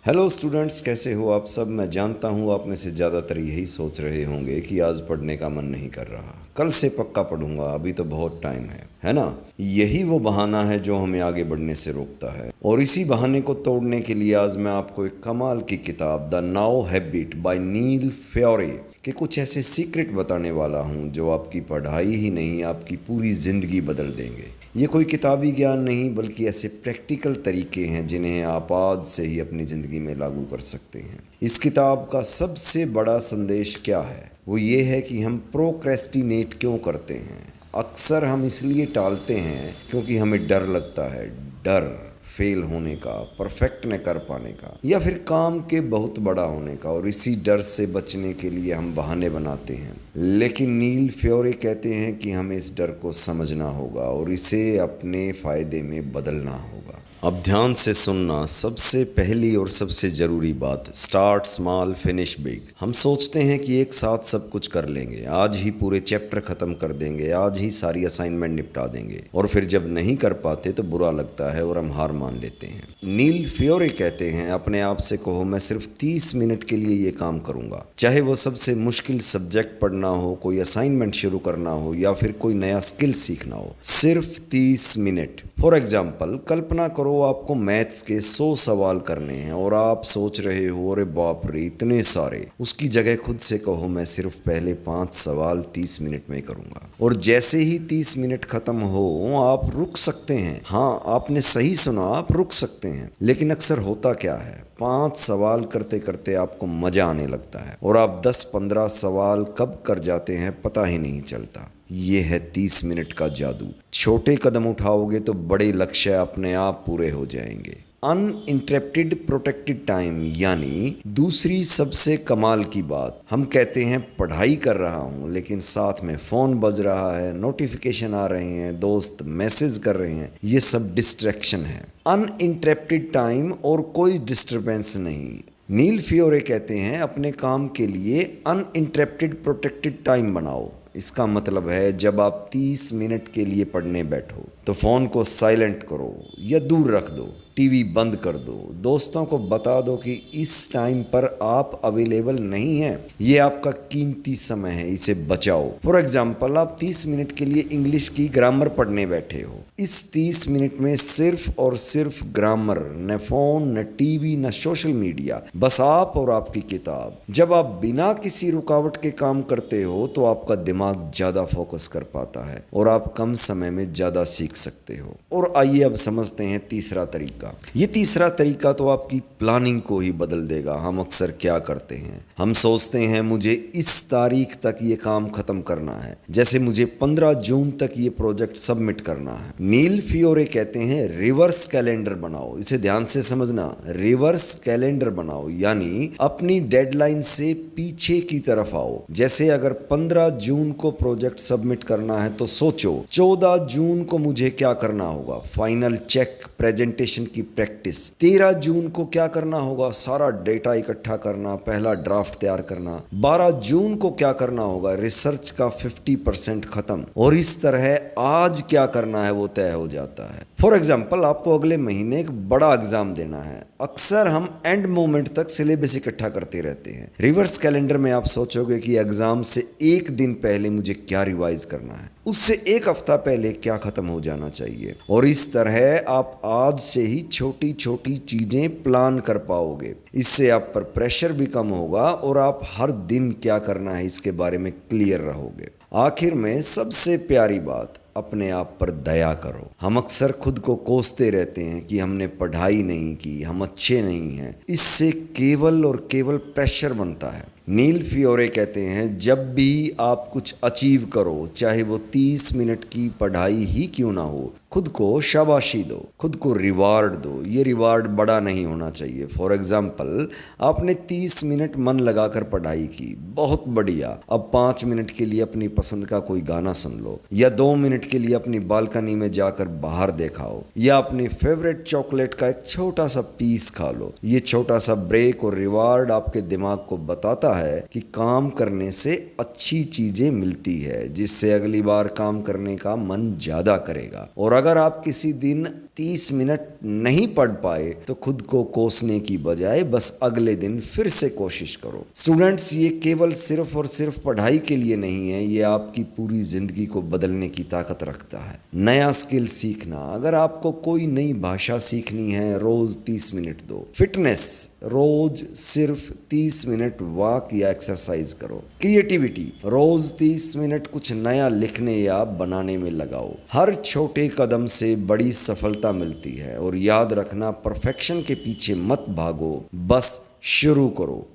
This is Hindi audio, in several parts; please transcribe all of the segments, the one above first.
हेलो स्टूडेंट्स, कैसे हो आप सब। मैं जानता हूँ आप में से ज़्यादातर यही सोच रहे होंगे कि आज पढ़ने का मन नहीं कर रहा, कल से पक्का पढ़ूंगा, अभी तो बहुत टाइम है ना। यही वो बहाना है जो हमें आगे बढ़ने से रोकता है। और इसी बहाने को तोड़ने के लिए आज मैं आपको एक कमाल की किताब द नाउ हैबिट बाय नील फ्योरे के कुछ ऐसे सीक्रेट बताने वाला हूँ जो आपकी पढ़ाई ही नहीं, आपकी पूरी ज़िंदगी बदल देंगे। ये कोई किताबी ज्ञान नहीं, बल्कि ऐसे प्रैक्टिकल तरीके हैं जिन्हें आप आज से ही अपनी ज़िंदगी में लागू कर सकते हैं। इस किताब का सबसे बड़ा संदेश क्या है, वो ये है कि हम प्रोक्रेस्टिनेट क्यों करते हैं। अक्सर हम इसलिए टालते हैं क्योंकि हमें डर लगता है। डर फेल होने का, परफेक्ट न कर पाने का, या फिर काम के बहुत बड़ा होने का। और इसी डर से बचने के लिए हम बहाने बनाते हैं। लेकिन नील फ्योरे कहते हैं कि हमें इस डर को समझना होगा और इसे अपने फ़ायदे में बदलना होगा। अब ध्यान से सुनना, सबसे पहली और सबसे ज़रूरी बात, स्टार्ट स्मॉल फिनिश बिग। हम सोचते हैं कि एक साथ सब कुछ कर लेंगे, आज ही पूरे चैप्टर ख़त्म कर देंगे, आज ही सारी असाइनमेंट निपटा देंगे, और फिर जब नहीं कर पाते तो बुरा लगता है और हम हार मान लेते हैं। नील फ्योरे कहते हैं अपने आप से कहो, मैं सिर्फ 30 मिनट के लिए ये काम करूँगा। चाहे वो सबसे मुश्किल सब्जेक्ट पढ़ना हो, कोई असाइनमेंट शुरू करना हो, या फिर कोई नया स्किल सीखना हो, सिर्फ 30 मिनट। फॉर एग्जाम्पल, कल्पना करो आपको मैथ्स के 100 सवाल करने हैं और आप सोच रहे हो अरे बाप रे इतने सारे। उसकी जगह खुद से कहो, मैं सिर्फ पहले 5 सवाल 30 मिनट में करूंगा। और जैसे ही 30 मिनट खत्म हो आप रुक सकते हैं। हाँ, आपने सही सुना, आप रुक सकते हैं। लेकिन अक्सर होता क्या है, 5 सवाल करते करते आपको मजा आने लगता है और आप 10-15 सवाल कब कर जाते हैं पता ही नहीं चलता। ये है 30 मिनट का जादू। छोटे कदम उठाओगे तो बड़े लक्ष्य अपने आप पूरे हो जाएंगे। अनइंटरप्टेड प्रोटेक्टेड टाइम, यानी दूसरी सबसे कमाल की बात, हम कहते हैं पढ़ाई कर रहा हूँ, लेकिन साथ में फ़ोन बज रहा है, नोटिफिकेशन आ रहे हैं, दोस्त मैसेज कर रहे हैं, ये सब डिस्ट्रैक्शन है। अनइंटरप्टेड टाइम और कोई डिस्टरबेंस नहीं। नील फ्योरे कहते हैं अपने काम के लिए अनइंटरप्टेड प्रोटेक्टेड टाइम बनाओ। इसका मतलब है जब आप 30 मिनट के लिए पढ़ने बैठो तो फ़ोन को साइलेंट करो या दूर रख दो, टीवी बंद कर दो, दोस्तों को बता दो कि इस टाइम पर आप अवेलेबल नहीं हैं, ये आपका कीमती समय है, इसे बचाओ। फॉर एग्जाम्पल, आप 30 मिनट के लिए इंग्लिश की ग्रामर पढ़ने बैठे हो। इस 30 मिनट में सिर्फ और सिर्फ ग्रामर, न फ़ोन, न टीवी, न सोशल मीडिया, बस आप और आपकी किताब। जब आप बिना किसी रुकावट के काम करते हो तो आपका दिमाग ज़्यादा फोकस कर पाता है और आप कम समय में ज़्यादा सीख सकते हो। और आइए अब समझते हैं तीसरा तरीका। ये तीसरा तरीका तो आपकी प्लानिंग को ही बदल देगा। हम अक्सर क्या करते हैं, हम सोचते हैं मुझे इस तारीख तक ये काम खत्म करना है, जैसे मुझे 15 जून तक ये प्रोजेक्ट सबमिट करना है। नील फ्योरे कहते हैं रिवर्स कैलेंडर बनाओ। इसे ध्यान से समझना, रिवर्स कैलेंडर बनाओ, यानी अपनी डेडलाइन से पीछे की तरफ आओ। जैसे अगर 15 जून को प्रोजेक्ट सबमिट करना है तो सोचो 14 जून को मुझे क्या करना होगा, फाइनल चेक, प्रेजेंटेशन की प्रैक्टिस। 13 जून को क्या करना होगा, सारा डेटा इकट्ठा करना, पहला ड्राफ्ट तैयार करना। 12 जून को क्या करना होगा, रिसर्च का 50% खत्म। और इस तरह आज क्या करना है वो तय हो जाता है। फॉर एग्जाम्पल, आपको अगले महीने एक बड़ा एग्जाम देना है। अक्सर हम एंड मोमेंट तक सिलेबस इकट्ठा करते रहते हैं। रिवर्स कैलेंडर में आप सोचोगे कि एग्जाम से एक दिन पहले मुझे क्या रिवाइज करना है, उससे एक हफ्ता पहले क्या खत्म हो जाना चाहिए। और इस तरह आप आज से ही छोटी छोटी चीजें प्लान कर पाओगे। इससे आप पर प्रेशर भी कम होगा और आप हर दिन क्या करना है इसके बारे में क्लियर रहोगे। आखिर में सबसे प्यारी बात, अपने आप पर दया करो। हम अक्सर खुद को कोसते रहते हैं कि हमने पढ़ाई नहीं की, हम अच्छे नहीं हैं। इससे केवल और केवल प्रेशर बनता है। नील फ्योरे कहते हैं जब भी आप कुछ अचीव करो, चाहे वो 30 मिनट की पढ़ाई ही क्यों ना हो, खुद को शाबाशी दो, खुद को रिवार्ड दो। ये रिवार्ड बड़ा नहीं होना चाहिए। फॉर एग्जाम्पल, आपने 30 मिनट मन लगाकर पढ़ाई की, बहुत बढ़िया। अब 5 मिनट के लिए अपनी पसंद का कोई गाना सुन लो, या 2 मिनट के लिए अपनी बालकनी में जाकर बाहर देखाओ, या अपनी फेवरेट चॉकलेट का एक छोटा सा पीस खा लो। ये छोटा सा ब्रेक और रिवार्ड आपके दिमाग को बताता है कि काम करने से अच्छी चीजें मिलती है, जिससे अगली बार काम करने का मन ज्यादा करेगा। और अगर आप किसी दिन 30 मिनट नहीं पढ़ पाए तो खुद को कोसने की बजाय बस अगले दिन फिर से कोशिश करो। स्टूडेंट्स, ये केवल सिर्फ और सिर्फ पढ़ाई के लिए नहीं है, ये आपकी पूरी जिंदगी को बदलने की ताकत रखता है। नया स्किल सीखना, अगर आपको कोई नई भाषा सीखनी है रोज 30 मिनट दो। फिटनेस, रोज सिर्फ 30 मिनट वॉक या एक्सरसाइज करो। क्रिएटिविटी, रोज 30 मिनट कुछ नया लिखने या बनाने में लगाओ। हर छोटे कदम से बड़ी सफलता मिलती है। और याद रखना, परफेक्शन के पीछे मत भागो, बस शुरू करो।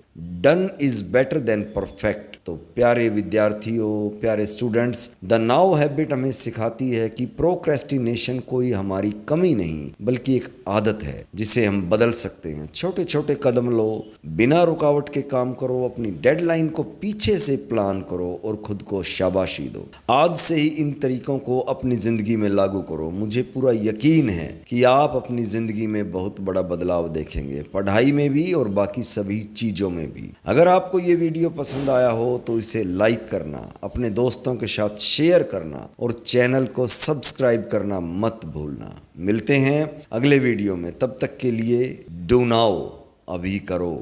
Done is better than perfect. तो प्यारे विद्यार्थियों, प्यारे स्टूडेंट्स, द नाउ हैबिट हमें सिखाती है कि प्रोक्रेस्टिनेशन कोई हमारी कमी नहीं बल्कि एक आदत है जिसे हम बदल सकते हैं। छोटे छोटे कदम लो, बिना रुकावट के काम करो, अपनी डेडलाइन को पीछे से प्लान करो और खुद को शाबाशी दो। आज से ही इन तरीकों को अपनी जिंदगी में लागू करो। मुझे पूरा यकीन है कि आप अपनी जिंदगी में बहुत बड़ा बदलाव देखेंगे, पढ़ाई में भी और बाकी सभी चीजों में भी। अगर आपको ये वीडियो पसंद आया हो तो इसे लाइक करना, अपने दोस्तों के साथ शेयर करना और चैनल को सब्सक्राइब करना मत भूलना। मिलते हैं अगले वीडियो में, तब तक के लिए डू नाउ, अभी करो।